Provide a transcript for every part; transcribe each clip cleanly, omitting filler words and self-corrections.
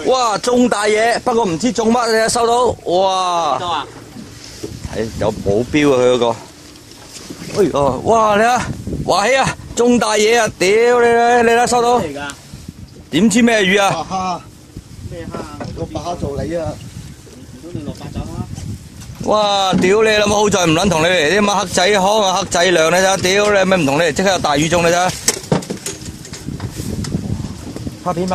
哇，中大嘢，不過唔知中乜，你睇收到？哇！多啊？睇有保鏢啊，佢嗰個。哎哦，哇！你睇華喜啊，中大嘢啊！屌你睇收到？嚟㗎？點知咩魚啊？白蝦，咩蝦啊？個白蝦做你啊！唔通你落八爪蝦？哇！屌你老母，好在唔撚同你嚟啲乜黑仔康啊、黑仔亮你睇下，屌你咩唔同你嚟，即刻有大魚中你睇下。拍片。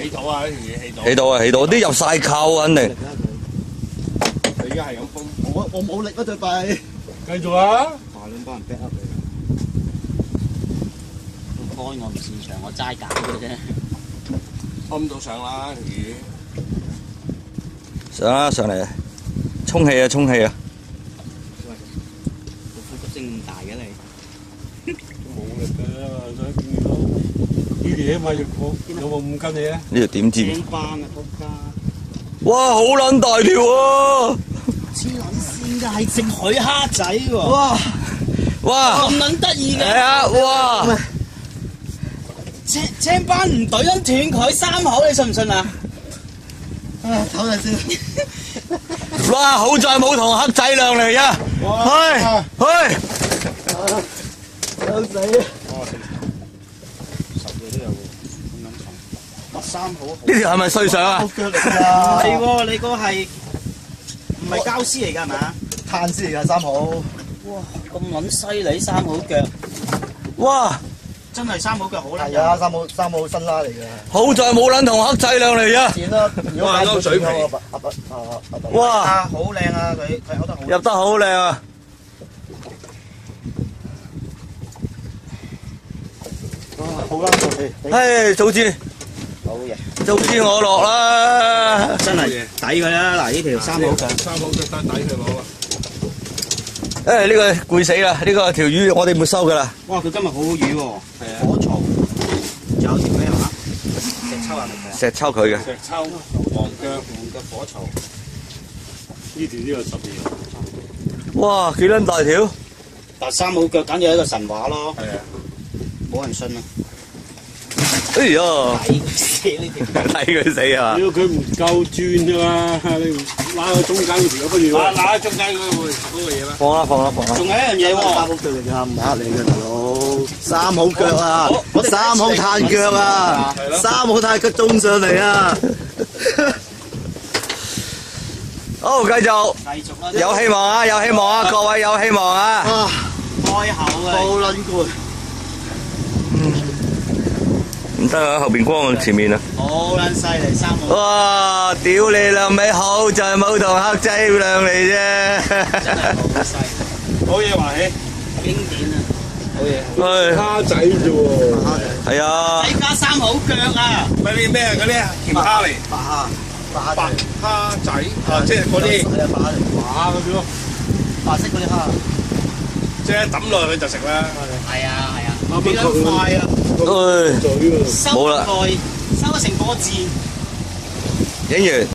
起到啊！呢條嘢起到。起到啊！啲入晒扣啊肯定。佢而家係咁封。我冇力嗰對幣。繼續啊！哇！兩班人 back up 你。開我唔擅長，我齋搞嘅啫。暗到上啦條魚。上嚟，充氣啊！喂，個呼吸聲咁大嘅你？冇力㗎，想見到呢啲嘢咪有冇5斤嘢啊？呢條點知？青班啊，仆街！哇！好撚大條啊！黐撚線㗎，係食海蝦仔喎！哇！咁撚得意嘅。係啊！哇！青班唔懟撚斷佢3口，你信唔信啊？啊，唞陣先。哇！好在冇同黑仔亮嚟啊！去！想死啊！十嘢都有喎，咁撚重。3口。呢條係咪碎相啊？腳嚟唔㗎。係喎，你個係唔係膠絲嚟㗎係嘛？炭絲嚟㗎3號。哇，咁撚犀利3口腳，哇！真係3口腳好撚係啊，3號新拉嚟嘅。好在冇撚同黑仔亮嚟啊！剪啦，如果都水皮哇！啊，好靚啊！佢口得好。入得好靚啊！好啦，唉，早知我落啦！真係抵佢啦！嗱，呢條3口腳。 3口腳得抵佢攞啊！誒呢個攰死啦！呢個條魚我哋沒收㗎啦。哇！佢今日好好魚喎。係啊。火槽。仲有條咩話？石抽係咪佢啊？石抽佢嘅。石抽、黃腳、火槽。呢條都有10年。哇！幾撚大條？但3口腳簡直係一個神話咯。係啊。冇人信啊！哎呀！抵死呢條。睇佢死啊！屌佢唔夠轉啫嘛！你拉個中間嗰條不如拉中間嗰個嘢啦。放啦！仲有一樣嘢喎。3口腳嚟㗎，唔呃你嘅大佬。3口腳啊！3口炭腳啊！3口炭腳中上嚟啊！好，繼續。繼續啦。有希望啊！各位有希望啊！啊，開口啊！好撚攰。唔得啊！後邊光前面啊！好撚犀利3口。哇！屌你老味，好在冇同黑仔亮嚟啫。真係好犀利。好嘢華喜，經典啊！好嘢。蝦仔啫喎。係啊！睇加3口腳啊！咪啲咩嗰啲啊？甜蝦嚟。白蝦仔啊，即係嗰啲係啊，馬嗰啲咯，白色嗰啲蝦。即係抌落去就食啦。係啊，幾撚快啊！唉，收冇啦蓋收咗成個字。影完。